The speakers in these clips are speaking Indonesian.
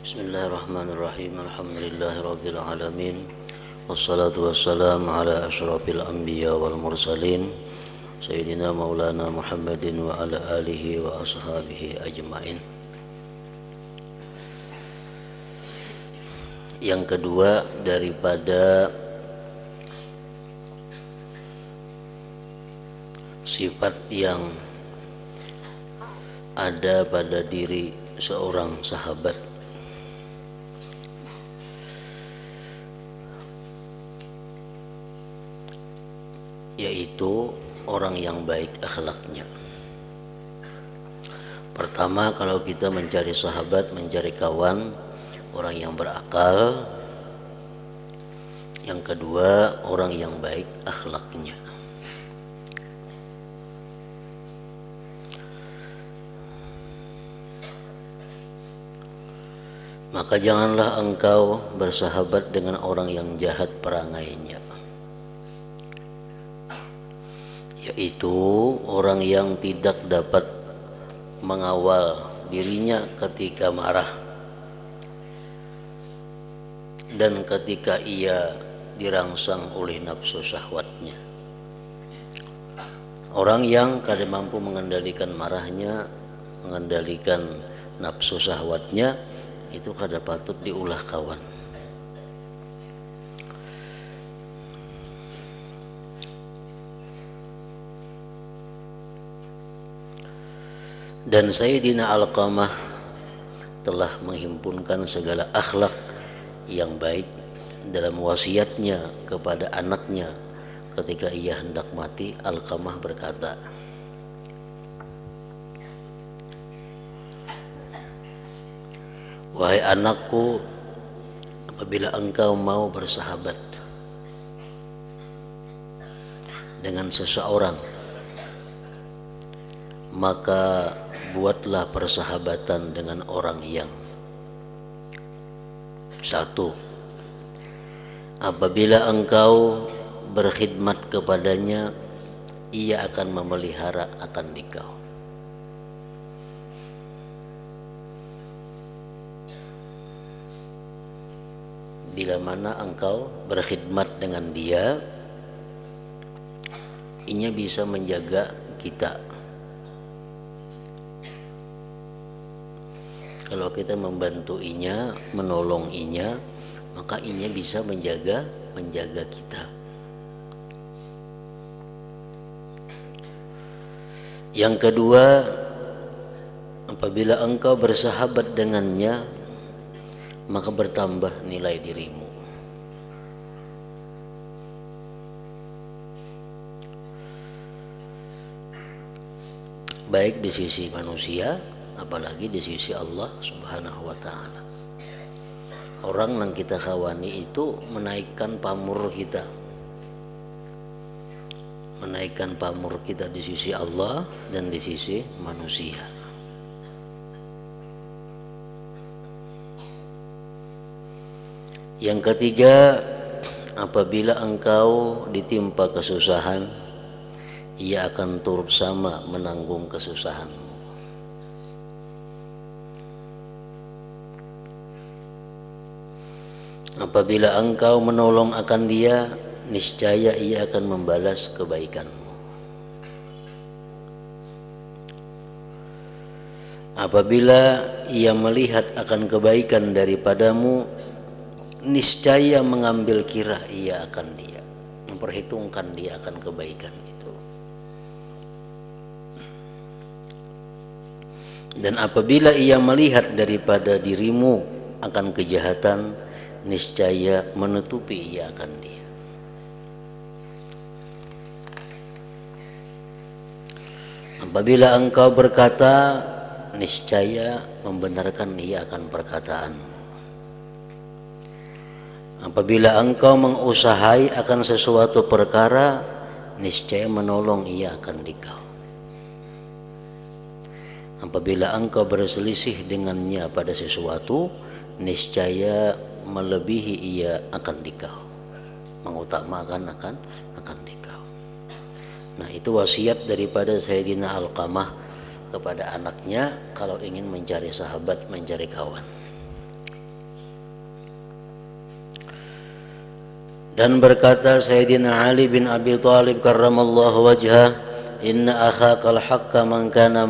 Bismillahirrahmanirrahim. Alhamdulillahirabbil alamin. Wassalatu wassalamu ala asyrafil anbiya wal mursalin Sayyidina Maulana Muhammadin wa ala alihi wa ashabihi ajmain. Yang kedua daripada sifat yang ada pada diri seorang sahabat, yaitu orang yang baik akhlaknya. Pertama, kalau kita mencari sahabat, mencari kawan, orang yang berakal. Yang kedua, orang yang baik akhlaknya. Maka janganlah engkau bersahabat dengan orang yang jahat perangainya, yaitu orang yang tidak dapat mengawal dirinya ketika marah dan ketika ia dirangsang oleh nafsu syahwatnya. Orang yang kadang mampu mengendalikan marahnya, mengendalikan nafsu syahwatnya, itu kada patut diulah kawan. Dan Sayyidina Alqamah telah menghimpunkan segala akhlak yang baik dalam wasiatnya kepada anaknya ketika ia hendak mati. Alqamah berkata, "Wahai anakku, apabila engkau mau bersahabat dengan seseorang, maka buatlah persahabatan dengan orang yang satu, apabila engkau berkhidmat kepadanya, ia akan memelihara akan dikau. Bila mana engkau berkhidmat dengan dia, ia bisa menjaga kita. Kalau kita membantu inya, menolong inya, maka inya bisa menjaga kita. Yang kedua, apabila engkau bersahabat dengannya, maka bertambah nilai dirimu. Baik di sisi manusia, apalagi di sisi Allah Subhanahu wa ta'ala. Orang yang kita kawani itu menaikkan pamur kita, menaikkan pamur kita di sisi Allah dan di sisi manusia. Yang ketiga, apabila engkau ditimpa kesusahan, ia akan turut sama menanggung kesusahanmu. Apabila engkau menolong akan dia, niscaya ia akan membalas kebaikanmu. Apabila ia melihat akan kebaikan daripadamu, niscaya mengambil kira ia akan dia, memperhitungkan dia akan kebaikan itu. Dan apabila ia melihat daripada dirimu akan kejahatan, niscaya menutupi ia akan dia. Apabila engkau berkata, niscaya membenarkan ia akan perkataanmu. Apabila engkau mengusahai akan sesuatu perkara, niscaya menolong ia akan dikau. Apabila engkau berselisih dengannya pada sesuatu, niscaya melebihi ia akan dikau, mengutamakan akan dikau. Nah, itu wasiat daripada Sayyidina Alqamah kepada anaknya kalau ingin mencari sahabat, mencari kawan. Dan berkata Sayyidina Ali bin Abi Thalib karramallahu wajhah, inna akhakal haqqa man kana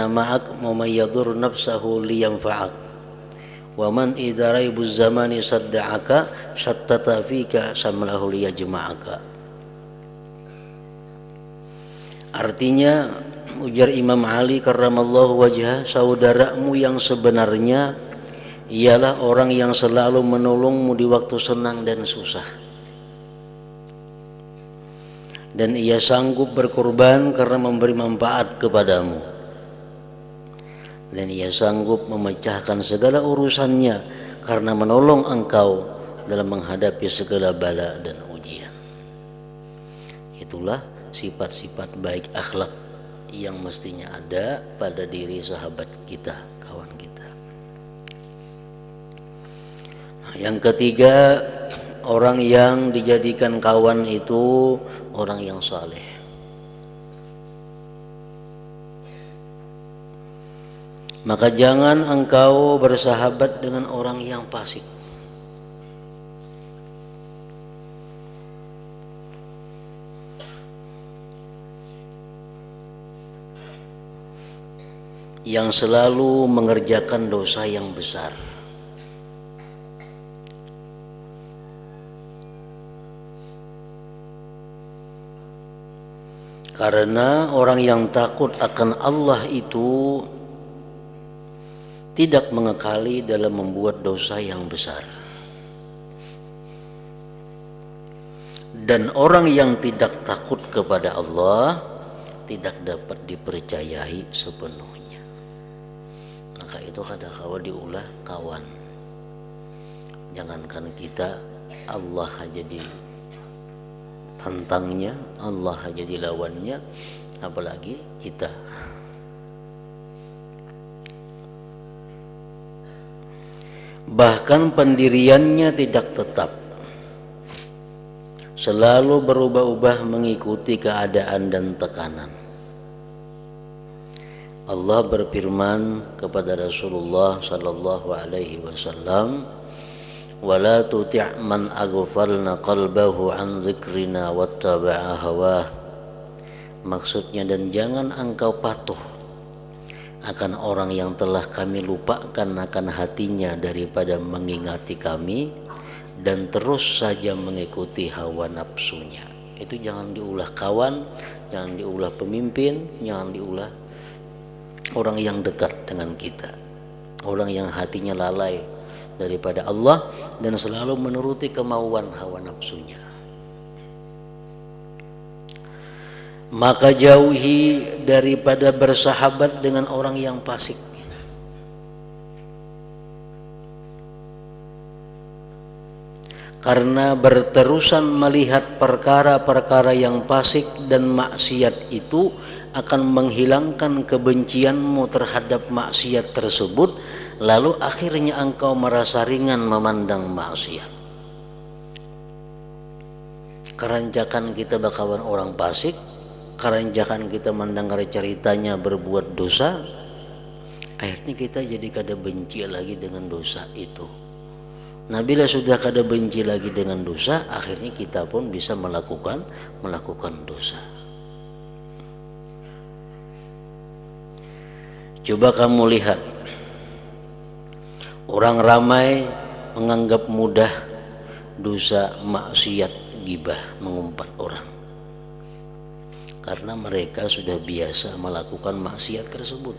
ma'ak mumayyadur nafsahu liyanfa'ak wa man idza raibuz zamani sadda'aka syattata fika samlahu liyajma'aka. Artinya, ujar Imam Ali karramallahu wajhah, saudaramu yang sebenarnya ialah orang yang selalu menolongmu di waktu senang dan susah, dan ia sanggup berkorban karena memberi manfaat kepadamu, dan ia sanggup memecahkan segala urusannya karena menolong engkau dalam menghadapi segala bala dan ujian. Itulah sifat-sifat baik akhlak yang mestinya ada pada diri sahabat kita, kawan kita. Nah, yang ketiga, orang yang dijadikan kawan itu orang yang saleh. Maka jangan engkau bersahabat dengan orang yang fasik. Yang selalu mengerjakan dosa yang besar. Karena orang yang takut akan Allah itu tidak mengekali dalam membuat dosa yang besar. Dan orang yang tidak takut kepada Allah tidak dapat dipercayai sepenuhnya. Maka itu kada kawa diulah kawan. Jangankan kita, Allah aja ditantangnya, Allah aja dilawannya, apalagi kita. Bahkan pendiriannya tidak tetap, selalu berubah-ubah mengikuti keadaan dan tekanan. Allah berfirman kepada Rasulullah sallallahu alaihi wasallam, "Wala tuti' man aghfalna qalbahu an dzikrina wattaba'a hawah." Maksudnya, dan jangan engkau patuh akan orang yang telah kami lupakan akan hatinya daripada mengingati kami dan terus saja mengikuti hawa nafsunya. Itu jangan diulah kawan, jangan diulah pemimpin, jangan diulah orang yang dekat dengan kita, orang yang hatinya lalai daripada Allah dan selalu menuruti kemauan hawa nafsunya. Maka jauhi daripada bersahabat dengan orang yang fasik. Karena berterusan melihat perkara-perkara yang fasik dan maksiat itu akan menghilangkan kebencianmu terhadap maksiat tersebut, lalu akhirnya engkau merasa ringan memandang maksiat. Keranjakan kita bakawan orang fasik, keranjakan kita mendengar ceritanya berbuat dosa, akhirnya kita jadi kada benci lagi dengan dosa itu. Nah, bila sudah kada benci lagi dengan dosa, akhirnya kita pun bisa melakukan dosa. Coba kamu lihat, orang ramai menganggap mudah dosa maksiat ghibah, mengumpat orang, karena mereka sudah biasa melakukan maksiat tersebut.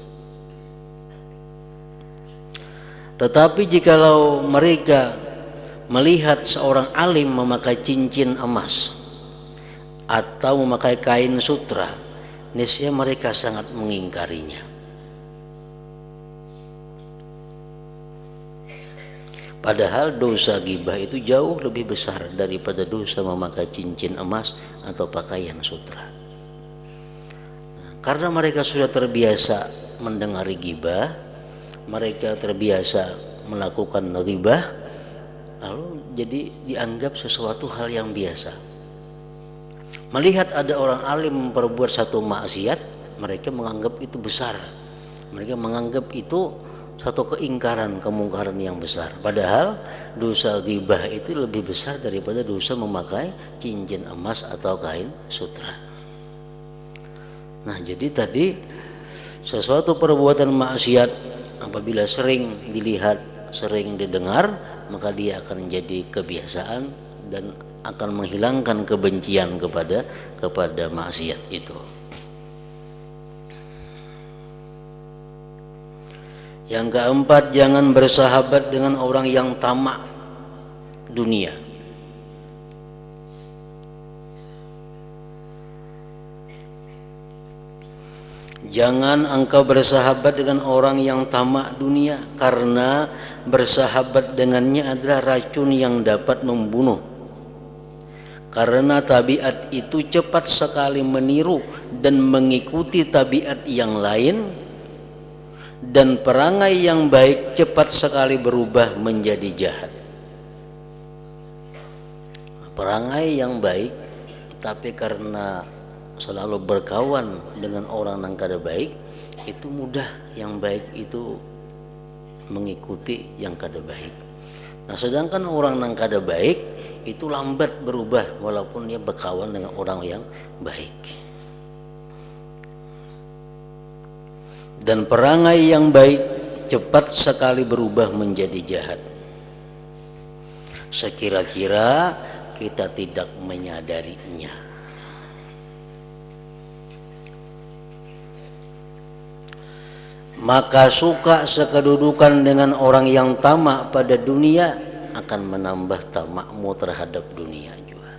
Tetapi jikalau mereka melihat seorang alim memakai cincin emas atau memakai kain sutra, niscaya mereka sangat mengingkarinya. Padahal dosa ghibah itu jauh lebih besar daripada dosa memakai cincin emas atau pakaian sutra. Karena mereka sudah terbiasa mendengar ghibah, mereka terbiasa melakukan ghibah, lalu jadi dianggap sesuatu hal yang biasa. Melihat ada orang alim memperbuat satu maksiat, mereka menganggap itu besar. Mereka menganggap itu satu keingkaran, kemungkaran yang besar. Padahal dosa ghibah itu lebih besar daripada dosa memakai cincin emas atau kain sutra. Nah, jadi tadi sesuatu perbuatan maksiat apabila sering dilihat, sering didengar, maka dia akan menjadi kebiasaan dan akan menghilangkan kebencian kepada maksiat itu. Yang keempat, jangan bersahabat dengan orang yang tamak dunia. Jangan engkau bersahabat dengan orang yang tamak dunia, karena bersahabat dengannya adalah racun yang dapat membunuh. Karena tabiat itu cepat sekali meniru dan mengikuti tabiat yang lain, dan perangai yang baik cepat sekali berubah menjadi jahat. Perangai yang baik, tapi karena selalu berkawan dengan orang yang kada baik, itu mudah yang baik itu mengikuti yang kada baik. Nah, sedangkan orang yang kada baik itu lambat berubah walaupun dia berkawan dengan orang yang baik. Dan perangai yang baik cepat sekali berubah menjadi jahat. Sekira-kira kita tidak menyadarinya. Maka suka sekedudukan dengan orang yang tamak pada dunia akan menambah tamakmu terhadap dunia juga.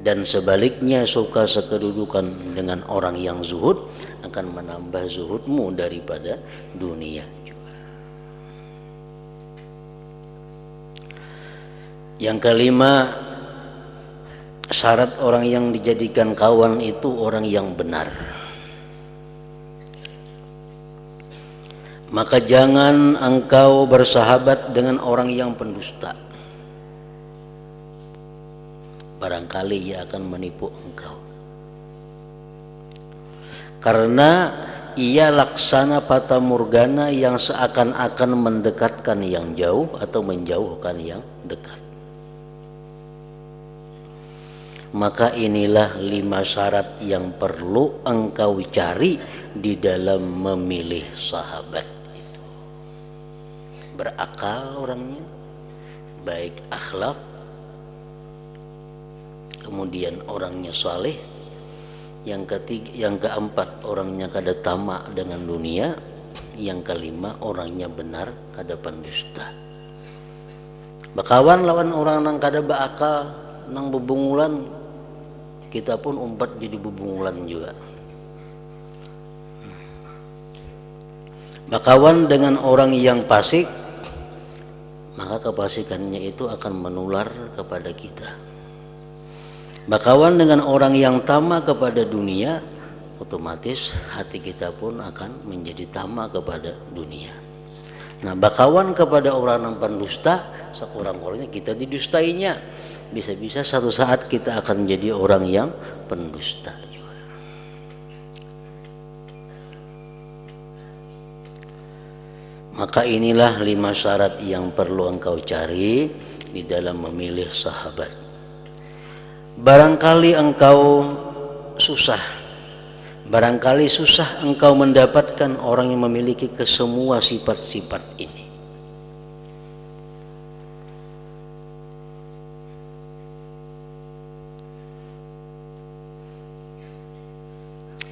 Dan sebaliknya, suka sekedudukan dengan orang yang zuhud akan menambah zuhudmu daripada dunia juga. Yang kelima, syarat orang yang dijadikan kawan itu orang yang benar. Maka jangan engkau bersahabat dengan orang yang pendusta. Barangkali ia akan menipu engkau. Karena ia laksana fata morgana yang seakan-akan mendekatkan yang jauh atau menjauhkan yang dekat. Maka inilah 5 syarat yang perlu engkau cari di dalam memilih sahabat. Berakal orangnya, baik akhlak, kemudian orangnya saleh, yang keempat orangnya kada tamak dengan dunia, yang kelima orangnya benar kada pendusta. Bakawan lawan orang nang kada beakal, nang bebungulan, kita pun umpat jadi bebungulan juga. Bakawan dengan orang yang fasik, maka kefasikannya itu akan menular kepada kita. Bakawan dengan orang yang tamak kepada dunia, otomatis hati kita pun akan menjadi tamak kepada dunia. Nah, bakawan kepada orang yang pendusta, sekurang-kurangnya kita didustainya. Bisa-bisa satu saat kita akan menjadi orang yang pendusta juga. Maka inilah 5 syarat yang perlu engkau cari di dalam memilih sahabat. Barangkali engkau susah, barangkali susah engkau mendapatkan orang yang memiliki kesemua sifat-sifat ini.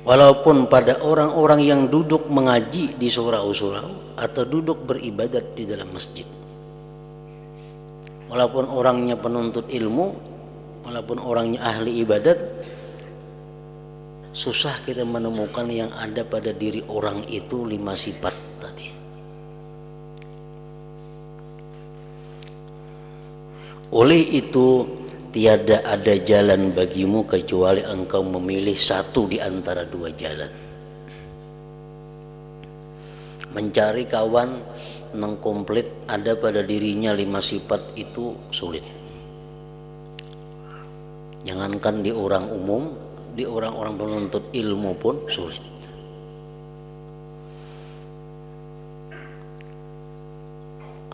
Walaupun pada orang-orang yang duduk mengaji di surau-surau atau duduk beribadat di dalam masjid, walaupun orangnya penuntut ilmu, walaupun orangnya ahli ibadat, susah kita menemukan yang ada pada diri orang itu 5 sifat tadi. Oleh itu, tiada ada jalan bagimu kecuali engkau memilih satu di antara 2 jalan. Mencari kawan yang komplit ada pada dirinya 5 sifat itu sulit. Jangankan di orang umum, di orang-orang penuntut ilmu pun sulit.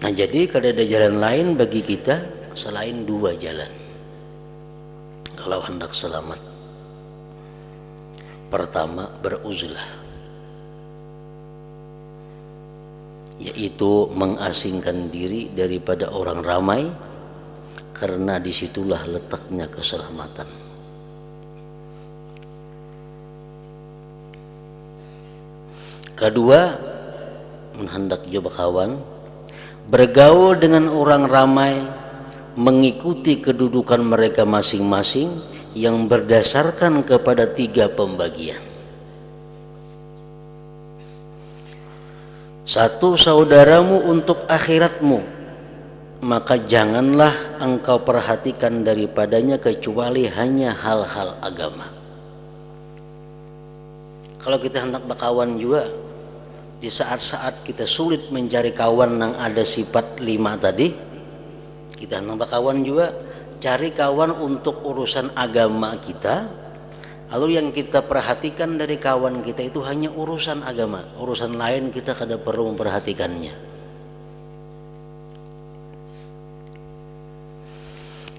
Nah, jadi kalau ada jalan lain bagi kita selain dua jalan kalau hendak selamat. Pertama, beruzlah, yaitu mengasingkan diri daripada orang ramai, karena disitulah letaknya keselamatan. Kedua, hendak coba kawan, bergaul dengan orang ramai, mengikuti kedudukan mereka masing-masing yang berdasarkan kepada 3 pembagian. 1, saudaramu untuk akhiratmu, maka janganlah engkau perhatikan daripadanya kecuali hanya hal-hal agama. Kalau kita hendak berkawan juga, di saat-saat kita sulit mencari kawan yang ada sifat 5 tadi, kita hendak berkawan juga, cari kawan untuk urusan agama kita. Lalu yang kita perhatikan dari kawan kita itu hanya urusan agama, urusan lain kita kada perlu memperhatikannya.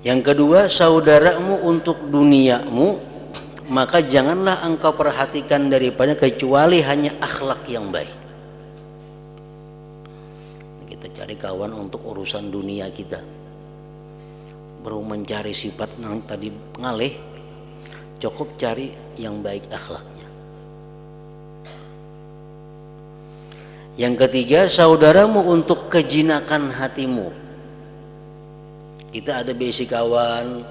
Yang kedua, saudaramu untuk duniamu, maka janganlah engkau perhatikan daripadanya kecuali hanya akhlak yang baik. Kita cari kawan untuk urusan dunia kita, baru mencari sifat yang tadi ngalih, cukup cari yang baik akhlaknya. Yang ketiga, saudaramu untuk kejinakan hatimu. Kita ada basic kawan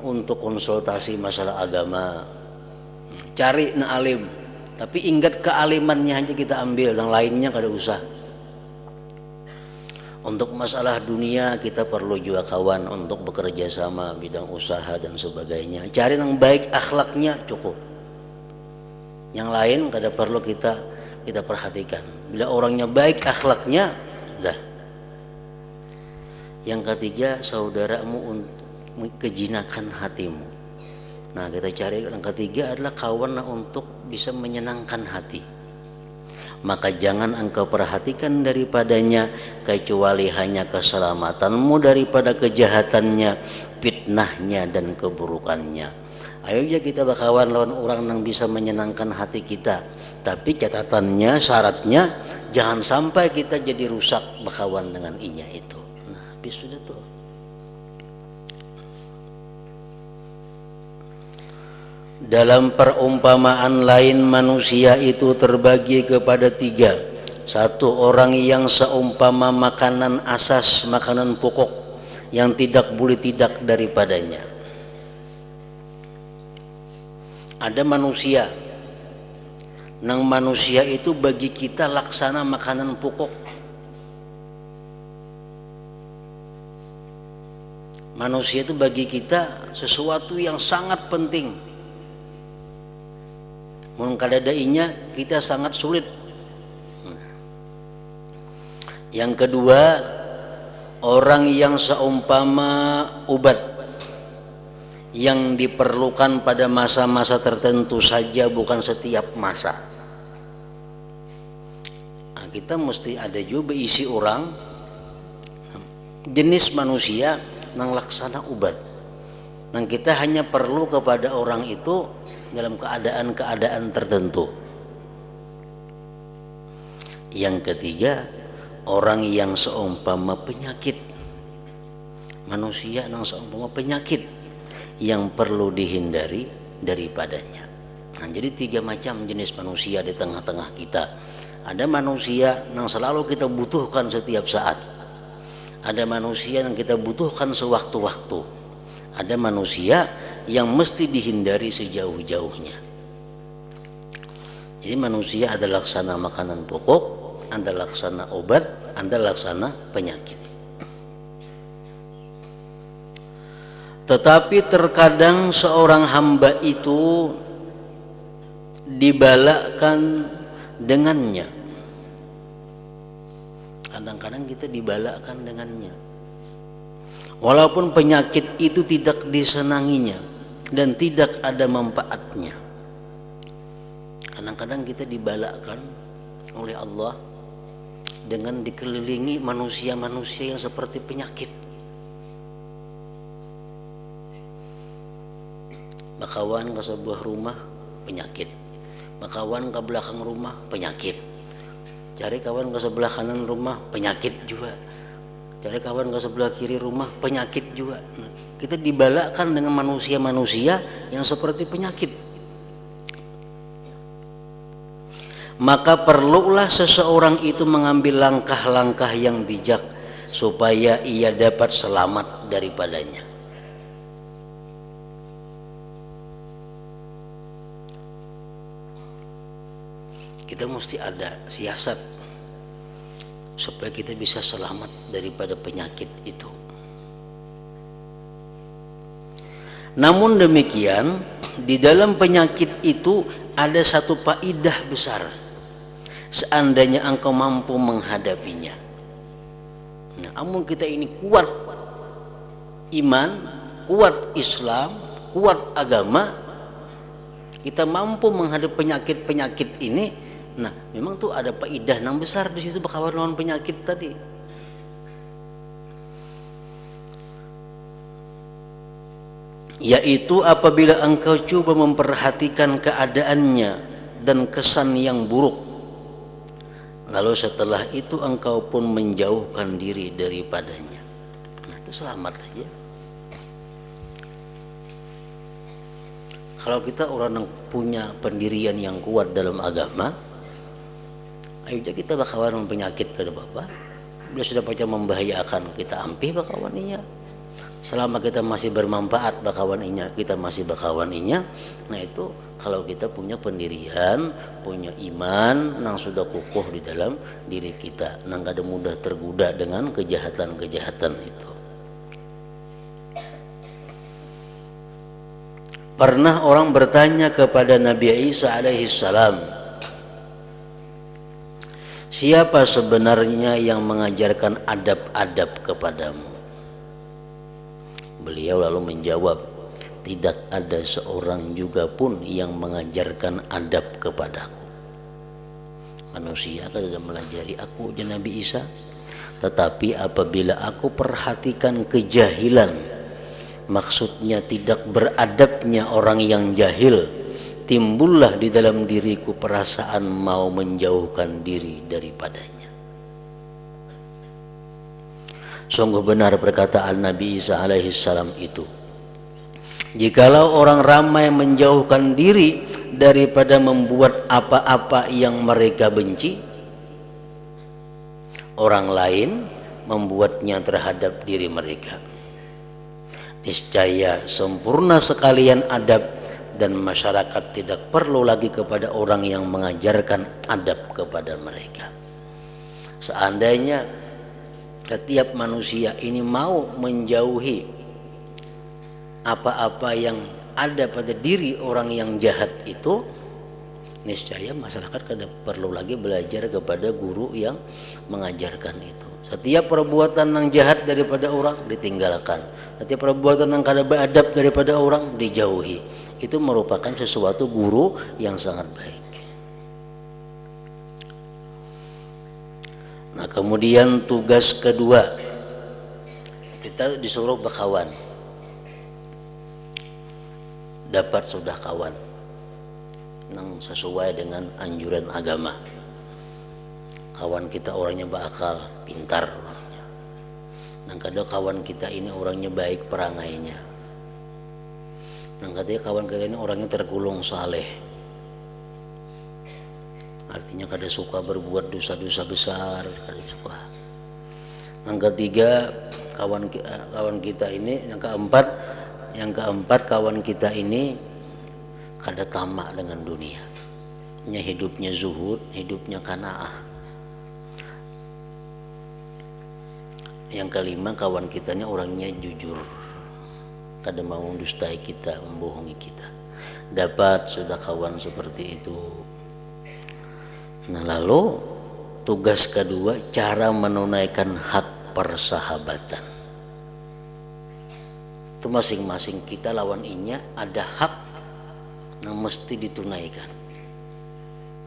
untuk konsultasi masalah agama, cari na alim, tapi ingat kealimannya aja kita ambil, yang lainnya kada usah. Untuk masalah dunia kita perlu juga kawan untuk bekerja sama bidang usaha dan sebagainya. Cari yang baik akhlaknya cukup. Yang lain kada perlu kita perhatikan. Bila orangnya baik akhlaknya, dah. Yang ketiga, saudaramu untuk kejinakan hatimu. Nah, kita cari yang ketiga adalah kawan untuk bisa menyenangkan hati. Maka jangan engkau perhatikan daripadanya kecuali hanya keselamatanmu daripada kejahatannya, fitnahnya dan keburukannya. Ayo ya kita berkawan lawan orang yang bisa menyenangkan hati kita. Tapi catatannya, syaratnya jangan sampai kita jadi rusak berkawan dengan inya itu. Nah, habis sudah tuh. Dalam perumpamaan lain, manusia itu terbagi kepada 3. 1, orang yang seumpama makanan asas, makanan pokok yang tidak boleh tidak daripadanya. Ada manusia, nang manusia itu bagi kita laksana makanan pokok. Manusia itu bagi kita sesuatu yang sangat penting. Mun kadadainya kita sangat sulit. Yang kedua, orang yang seumpama obat yang diperlukan pada masa-masa tertentu saja, bukan setiap masa. Nah, kita mesti ada juga isi orang jenis manusia yang laksana obat. Nah, kita hanya perlu kepada orang itu dalam keadaan-keadaan tertentu. Yang ketiga, orang yang seumpama penyakit. Manusia yang seumpama penyakit yang perlu dihindari daripadanya. Nah, jadi 3 macam jenis manusia di tengah-tengah kita. Ada manusia yang selalu kita butuhkan setiap saat. Ada manusia yang kita butuhkan sewaktu-waktu. Ada manusia yang mesti dihindari sejauh-jauhnya. Jadi manusia ada laksana makanan pokok, ada laksana obat, ada laksana penyakit. Tetapi terkadang seorang hamba itu dibalakkan dengannya. Kadang-kadang kita dibalakkan dengannya. Walaupun penyakit itu tidak disenanginya, dan tidak ada manfaatnya. Kadang-kadang kita dibalakkan oleh Allah dengan dikelilingi manusia-manusia yang seperti penyakit. Bakawan ke sebuah rumah, penyakit. Bakawan ke belakang rumah, penyakit. Cari kawan ke sebelah kanan rumah, penyakit juga. Cari kawan ke sebelah kiri rumah, penyakit juga. Nah, kita dibalakkan dengan manusia-manusia yang seperti penyakit. Maka perlulah seseorang itu mengambil langkah-langkah yang bijak supaya ia dapat selamat daripadanya. Kita mesti ada siasat supaya kita bisa selamat daripada penyakit itu. Namun demikian, di dalam penyakit itu ada satu faedah besar seandainya engkau mampu menghadapinya. Nah, namun kita ini kuat iman, kuat Islam, kuat agama, kita mampu menghadapi penyakit-penyakit ini. Nah, memang tuh ada faedah yang besar di situ bakawan lawan penyakit tadi. Yaitu apabila engkau coba memperhatikan keadaannya dan kesan yang buruk, lalu setelah itu engkau pun menjauhkan diri daripadanya. Nah, itu selamat aja. Kalau kita orang yang punya pendirian yang kuat dalam agama, ayo aja kita bakawan penyakit pada Bapak. Bila sudah macam membahayakan, kita ampih bakawaninya. Selama kita masih bermanfaat bakawaninya, kita masih bakawaninya. Nah, itu kalau kita punya pendirian, punya iman yang sudah kukuh di dalam diri kita, nang kada mudah tergoda dengan kejahatan-kejahatan itu. Pernah orang bertanya kepada Nabi Isa alaihissalam, siapa sebenarnya yang mengajarkan adab-adab kepadamu? Beliau lalu menjawab, tidak ada seorang juga pun yang mengajarkan adab kepadaku. Manusia tidak melajari aku, ujar Nabi Isa. Tetapi apabila aku perhatikan kejahilan, maksudnya tidak beradabnya orang yang jahil, timbullah di dalam diriku perasaan mau menjauhkan diri daripadanya. Sungguh benar perkataan Nabi Isa alaihissalam itu. Jikalau orang ramai menjauhkan diri daripada membuat apa-apa yang mereka benci, orang lain membuatnya terhadap diri mereka. Niscaya sempurna sekalian adab dan masyarakat tidak perlu lagi kepada orang yang mengajarkan adab kepada mereka. Seandainya setiap manusia ini mau menjauhi apa-apa yang ada pada diri orang yang jahat itu, niscaya masyarakat tidak perlu lagi belajar kepada guru yang mengajarkan itu. Setiap perbuatan yang jahat daripada orang ditinggalkan, setiap perbuatan yang kada beradab daripada orang dijauhi. Itu merupakan sesuatu guru yang sangat baik. Nah, kemudian tugas kedua, kita disuruh berkawan, dapat sudah kawan yang sesuai dengan anjuran agama. Kawan kita orangnya berakal, pintar orangnya. Dan kadang kawan kita ini orangnya baik perangainya. Dan kadang kawan kita ini orangnya tergolong saleh. Artinya kada suka berbuat dosa-dosa besar, kada suka. Yang ketiga, kawan kita ini, yang keempat kawan kita ini kada tamak dengan dunia. Hidupnya zuhud, hidupnya qanaah. Yang kelima, kawan kita ini orangnya jujur, kada mau mendustai kita, membohongi kita. Dapat sudah kawan seperti itu. Nah, lalu tugas kedua, cara menunaikan hak persahabatan. itu masing-masing kita lawan inya ada hak yang mesti ditunaikan.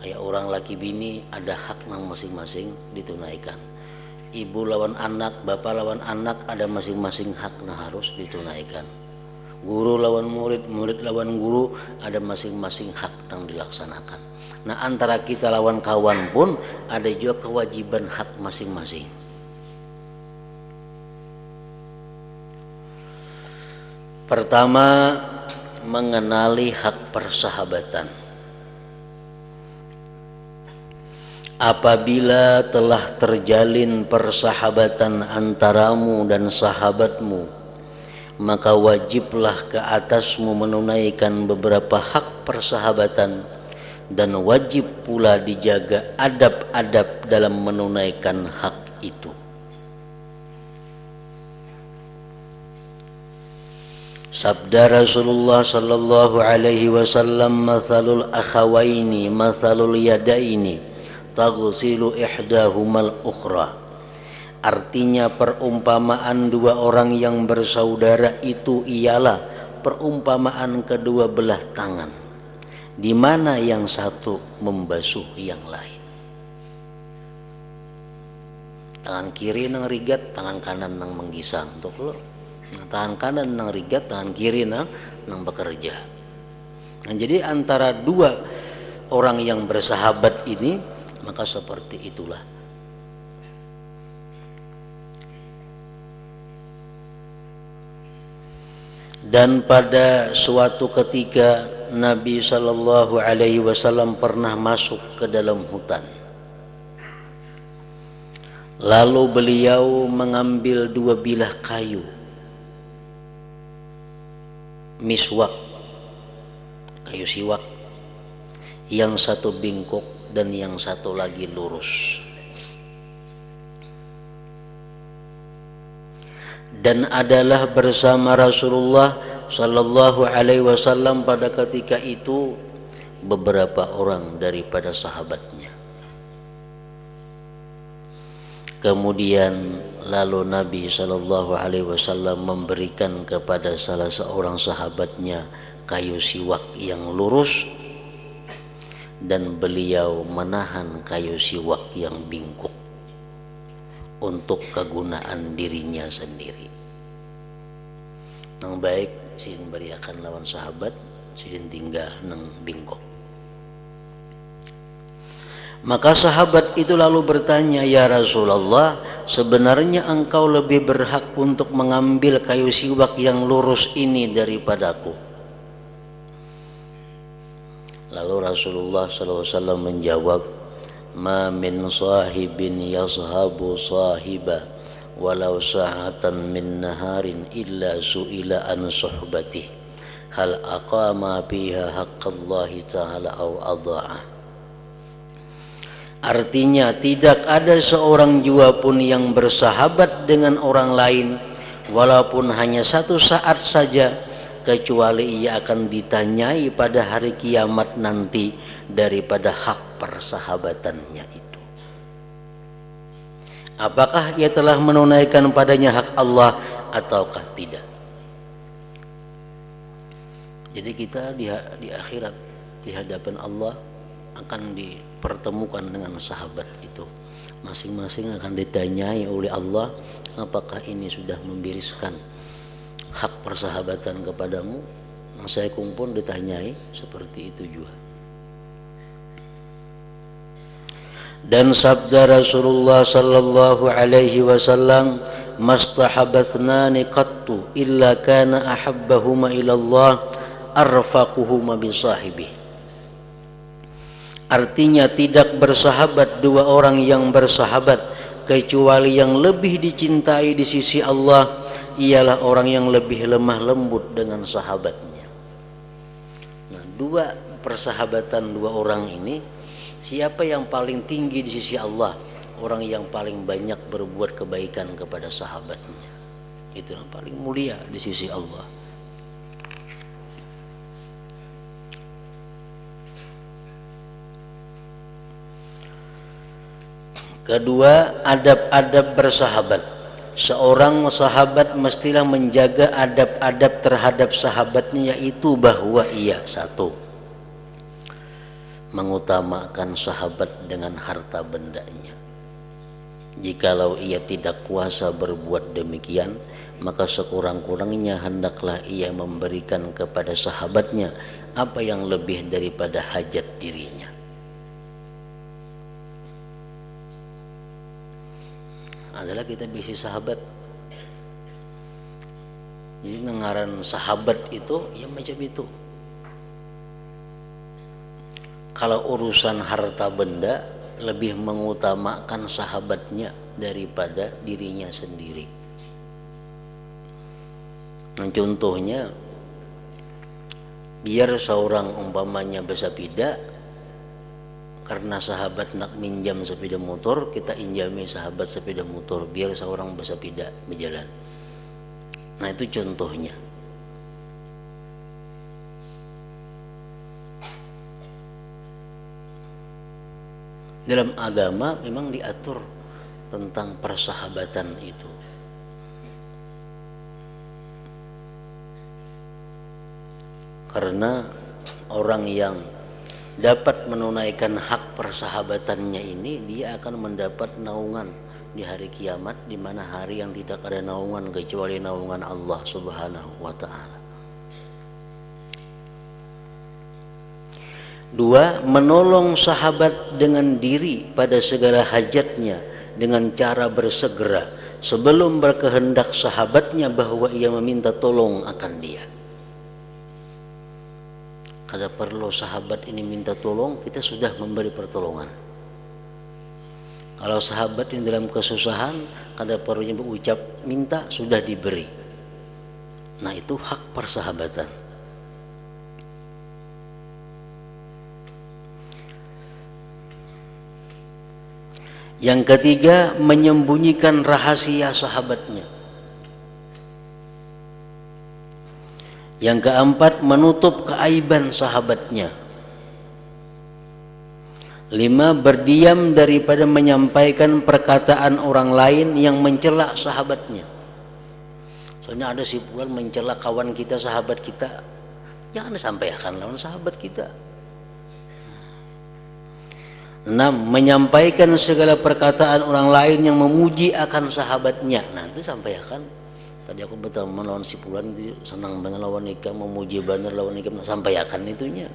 Kayak orang laki bini ada hak yang masing-masing ditunaikan. Ibu lawan anak, bapak lawan anak ada masing-masing hak yang harus ditunaikan. Guru lawan murid, murid lawan guru ada masing-masing hak yang dilaksanakan. Nah antara kita lawan kawan pun ada juga kewajiban hak masing-masing. Pertama, mengenali hak persahabatan. Apabila telah terjalin persahabatan antaramu dan sahabatmu, maka wajiblah ke atasmu menunaikan beberapa hak persahabatan, dan wajib pula dijaga adab-adab dalam menunaikan hak itu. Sabda Rasulullah sallallahu alaihi wasallam, mathalul akhawaini mathalul yadaini taghsilu ihdahumal ukhra. Artinya perumpamaan dua orang yang bersaudara itu ialah perumpamaan kedua belah tangan, di mana yang satu membasuh yang lain. Tangan kiri nang rigat, tangan kanan nang menggisang untuk lo. Nah, tangan kanan nang rigat, tangan kiri nang bekerja. Nah, jadi antara dua orang yang bersahabat ini, maka seperti itulah. Dan pada suatu ketika Nabi Shallallahu Alaihi Wasallam pernah masuk ke dalam hutan. Lalu beliau mengambil dua bilah kayu, miswak, kayu siwak, yang satu bingkok dan yang satu lagi lurus. Dan adalah bersama Rasulullah Sallallahu Alaihi Wasallam pada ketika itu beberapa orang daripada sahabatnya. Kemudian lalu Nabi Sallallahu Alaihi Wasallam memberikan kepada salah seorang sahabatnya kayu siwak yang lurus, dan beliau menahan kayu siwak yang bingkuk untuk kegunaan dirinya sendiri. Nang baik sidin beriakan lawan sahabat, sidin tinggal nang bingkok. Maka sahabat itu lalu bertanya, ya Rasulullah, sebenarnya engkau lebih berhak untuk mengambil kayu siwak yang lurus ini daripadaku. Lalu Rasulullah SAW menjawab, ma min sahibin yazhabu sahiba walau sa'atan min naharin illa su'ila an suhbatih hal aqama biha haqqallahi ta'ala au adha'ah. Artinya tidak ada seorang jua pun yang bersahabat dengan orang lain walaupun hanya satu saat saja, kecuali ia akan ditanyai pada hari kiamat nanti daripada hak persahabatannya itu. Apakah ia telah menunaikan padanya hak Allah ataukah tidak? Jadi kita di akhirat di hadapan Allah akan dipertemukan dengan sahabat itu. Masing-masing akan ditanyai oleh Allah, apakah ini sudah membiriskan hak persahabatan kepadamu? Saya pun ditanyai seperti itu juga. Dan sabda Rasulullah sallallahu alaihi wasallam, mastahabatnani qattu illa kana ahabbahuma ila Allah arfaquhuma bi sahibi. Artinya tidak bersahabat dua orang yang bersahabat kecuali yang lebih dicintai di sisi Allah ialah orang yang lebih lemah lembut dengan sahabatnya. Nah, dua persahabatan dua orang ini, siapa yang paling tinggi di sisi Allah? Orang yang paling banyak berbuat kebaikan kepada sahabatnya. Itu yang paling mulia di sisi Allah. Kedua, adab-adab bersahabat. seorang sahabat mestilah menjaga adab-adab terhadap sahabatnya, yaitu bahwa ia satu, mengutamakan sahabat dengan harta bendanya. Jikalau ia tidak kuasa berbuat demikian, maka sekurang-kurangnya hendaklah ia memberikan kepada sahabatnya apa yang lebih daripada hajat dirinya. Adalah kita bisi sahabat. Jadi ngaran sahabat itu ya macam itu. Kalau urusan harta benda lebih mengutamakan sahabatnya daripada dirinya sendiri. Nah, contohnya, biar seorang umpamanya bersepeda, karena sahabat nak minjam sepeda motor, kita injami sahabat sepeda motor biar seorang bersepeda berjalan. Nah, itu contohnya. Dalam agama memang diatur tentang persahabatan itu. Karena orang yang dapat menunaikan hak persahabatannya ini, dia akan mendapat naungan di hari kiamat, di mana hari yang tidak ada naungan kecuali naungan Allah Subhanahu wa ta'ala. 2. Menolong sahabat dengan diri pada segala hajatnya dengan cara bersegera sebelum berkehendak sahabatnya bahwa ia meminta tolong akan dia. Kada perlu sahabat ini minta tolong, kita sudah memberi pertolongan. Kalau sahabat ini dalam kesusahan, kada perlunya berucap minta, sudah diberi. Nah, itu hak persahabatan. Yang ketiga, menyembunyikan rahasia sahabatnya. Yang keempat, menutup keaiban sahabatnya. 5. Berdiam daripada menyampaikan perkataan orang lain yang mencela sahabatnya. Soalnya ada si fulan mencela kawan kita, sahabat kita, jangan disampaikan lawan sahabat kita. 6. Menyampaikan segala perkataan orang lain yang memuji akan sahabatnya. Nah, itu sampaikan. Tadi aku berteman lawan si fulan, senang banget lawan nikah, memuji banget lawan nikah, sampaikan itunya.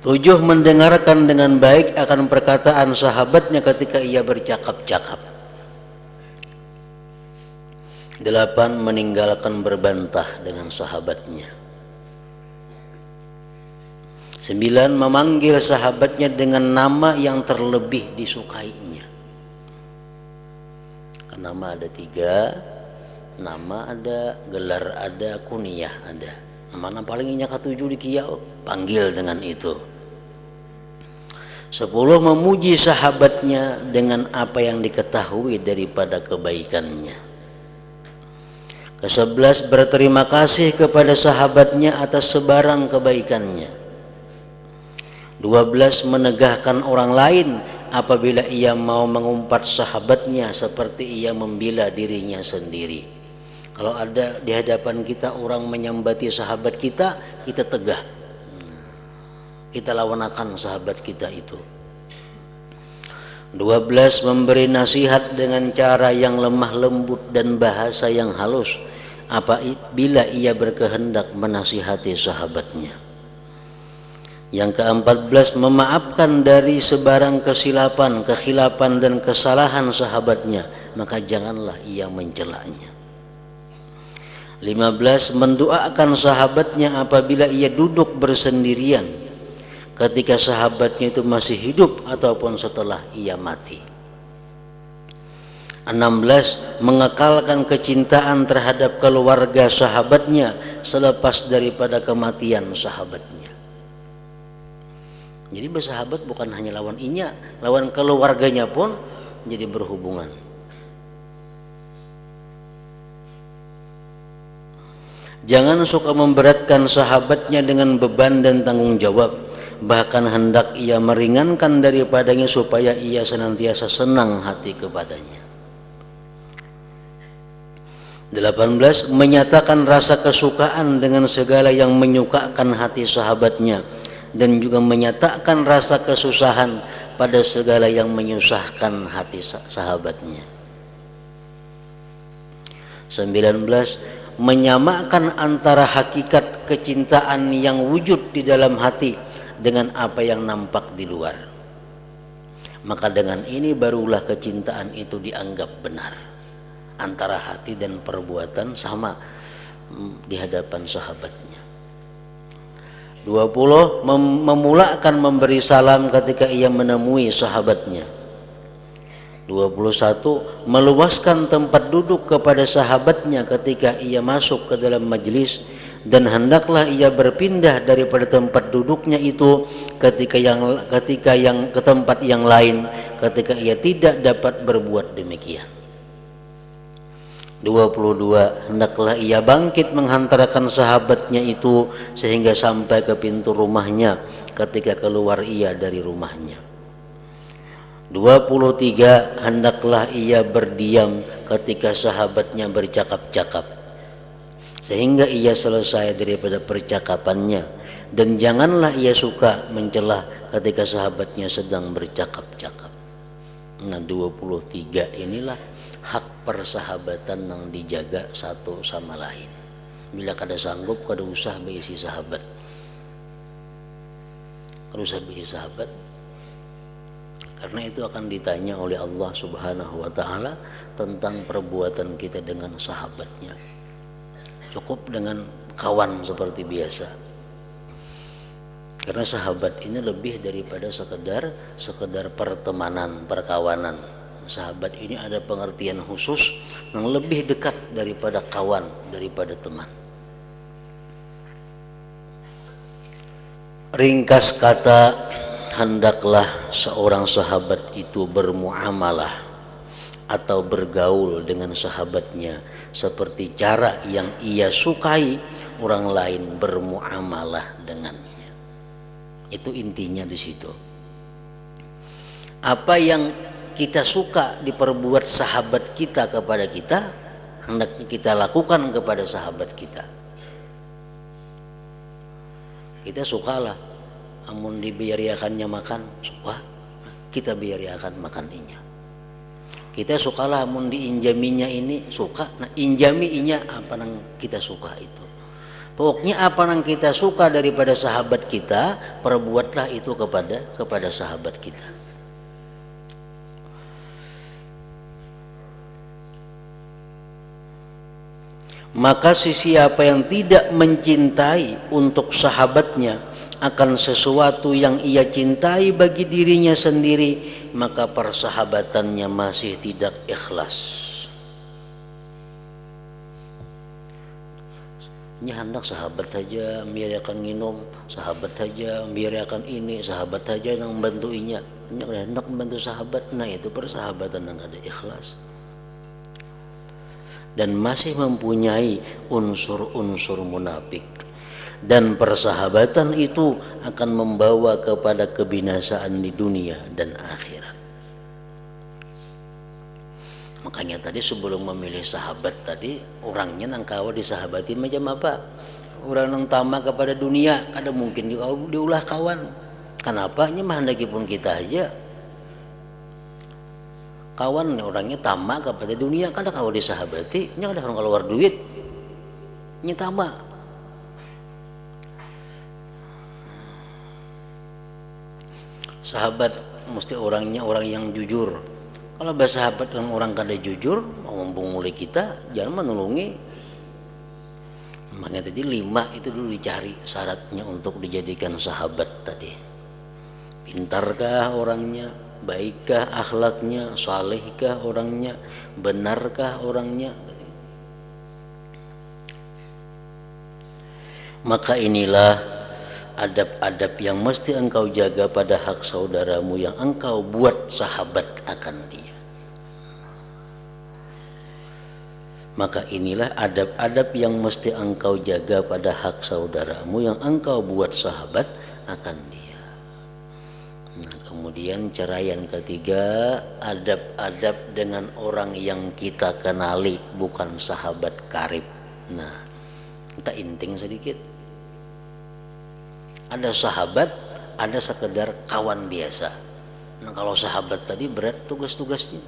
7. Mendengarkan dengan baik akan perkataan sahabatnya ketika ia bercakap-cakap. 8. Meninggalkan berbantah dengan sahabatnya. 9. Memanggil sahabatnya dengan nama yang terlebih disukainya. Nama ada 3, nama ada, gelar ada, kunyah ada. Mana paling inyak ketujuh di kiau, panggil dengan itu. 10. Memuji sahabatnya dengan apa yang diketahui daripada kebaikannya. 11. Berterima kasih kepada sahabatnya atas sebarang kebaikannya. 12. Menegahkan orang lain apabila ia mau mengumpat sahabatnya seperti ia membela dirinya sendiri. Kalau ada di hadapan kita orang menyambati sahabat kita, kita tegah, kita lawan-akan sahabat kita itu. 12. Memberi nasihat dengan cara yang lemah lembut dan bahasa yang halus apabila ia berkehendak menasihati sahabatnya. Yang ke-14, memaafkan dari sebarang kesilapan, kekhilapan dan kesalahan sahabatnya, maka janganlah ia mencelanya. 15. Mendoakan sahabatnya apabila ia duduk bersendirian, ketika sahabatnya itu masih hidup ataupun setelah ia mati. 16. Mengekalkan kecintaan terhadap keluarga sahabatnya selepas daripada kematian sahabatnya. Jadi bersahabat bukan hanya lawan inya, lawan keluarganya pun jadi berhubungan. Jangan suka memberatkan sahabatnya dengan beban dan tanggung jawab, bahkan hendak ia meringankan daripadanya supaya ia senantiasa senang hati kepadanya. 18. Menyatakan rasa kesukaan dengan segala yang menyukakan hati sahabatnya, dan juga menyatakan rasa kesusahan pada segala yang menyusahkan hati sahabatnya. 19. Menyamakan antara hakikat kecintaan yang wujud di dalam hati dengan apa yang nampak di luar. Maka dengan ini barulah kecintaan itu dianggap benar. Antara hati dan perbuatan sama di hadapan sahabatnya. 20. Memulakan memberi salam ketika ia menemui sahabatnya. 21. Meluaskan tempat duduk kepada sahabatnya ketika ia masuk ke dalam majlis, dan hendaklah ia berpindah daripada tempat duduknya itu ketika yang ke tempat yang lain ketika ia tidak dapat berbuat demikian. 22. Hendaklah ia bangkit menghantarkan sahabatnya itu sehingga sampai ke pintu rumahnya ketika keluar ia dari rumahnya. 23. Hendaklah ia berdiam ketika sahabatnya bercakap-cakap sehingga ia selesai daripada percakapannya, dan janganlah ia suka mencelah ketika sahabatnya sedang bercakap-cakap. Nah, 23 inilah hak persahabatan yang dijaga satu sama lain. Bila kada sanggup, kada usah berisi sahabat. Kada usah berisi sahabat. Karena itu akan ditanya oleh Allah Subhanahu wa taala tentang perbuatan kita dengan sahabatnya. Cukup dengan kawan seperti biasa. Karena sahabat ini lebih daripada sekedar pertemanan, perkawanan. Sahabat ini ada pengertian khusus yang lebih dekat daripada kawan, daripada teman. Ringkas kata, hendaklah seorang sahabat itu bermuamalah atau bergaul dengan sahabatnya seperti cara yang ia sukai orang lain bermuamalah dengannya. Itu intinya di situ. Apa yang kita suka diperbuat sahabat kita kepada kita, hendaknya kita lakukan kepada sahabat kita. Kita sukalah amun dibiariakannya makan, suka, kita biariakan makaninya. Kita sukalah amun diinjaminya ini, suka, nah injami inya apa yang kita suka itu. Pokoknya apa yang kita suka daripada sahabat kita, perbuatlah itu kepada sahabat kita. Maka siapa yang tidak mencintai untuk sahabatnya akan sesuatu yang ia cintai bagi dirinya sendiri, maka persahabatannya masih tidak ikhlas. Ini hendak sahabat saja biarkan minum, sahabat saja biarkan ini, sahabat saja yang membantuinya. Hendak membantu sahabat, nah itu persahabatan yang ada ikhlas. Dan masih mempunyai unsur-unsur munafik, dan persahabatan itu akan membawa kepada kebinasaan di dunia dan akhirat. Makanya tadi sebelum memilih sahabat tadi, orangnya nang kau disahabatin macam apa? Orang yang tamak kepada dunia, kada mungkin kau diulah kawan. Kenapa? Nya mah hendaki pun kita aja. Kawan orangnya tamak kepada dunia, kada kau disahabati, nya ada orang keluar duit, nya tamak. Sahabat mesti orangnya orang yang jujur. Kalau bersahabat dengan orang kada jujur, mau membunguli kita, jangan menolongi. Makanya tadi 5 itu dulu dicari syaratnya untuk dijadikan sahabat tadi. Pintarkah orangnya, baikkah akhlaknya, salehkah orangnya, benarkah orangnya. Maka inilah adab-adab yang mesti engkau jaga pada hak saudaramu yang engkau buat sahabat akan dia. Maka inilah adab-adab yang mesti engkau jaga pada hak saudaramu yang engkau buat sahabat akan dia. Nah, kemudian Kemudian cara yang ketiga, adab-adab dengan orang yang kita kenali, bukan sahabat karib. Nah, kita inting sedikit. Ada sahabat, ada sekedar kawan biasa. Nah, kalau sahabat tadi berat tugas-tugasnya.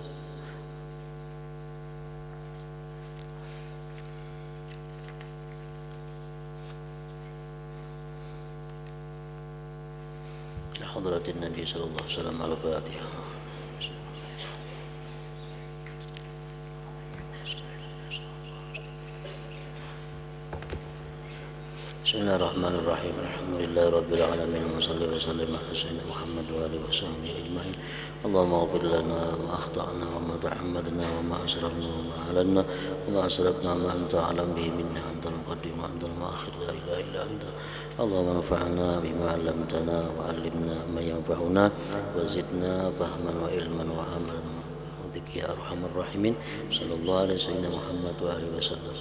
Hadratin Nabi sallallahu alaihi wasallam al-Fatihah. Bismillahirrahmanirrahim. Alhamdulillahirabbil alamin. Wassalli wa sallim ala sayyidina Muhammad wa alihi washabbihi ajmain. Allahumma ighfir lana ma akhtana wa ma ta'ammadna wa ma asrafna wa ma alanna wa ma asrafna ma anta a'lam bihi minna antal muqaddim wa antal muakhir la ilaha illa anta. Allahumma anfa'na bima 'allamtana wa 'allimna ma yanfa'una wa zidna fahman wa ilman wa amalan wa dhikra ya arhamar rahimin. Sallallahu alaihi wasallam Muhammad wa alihi wasallam.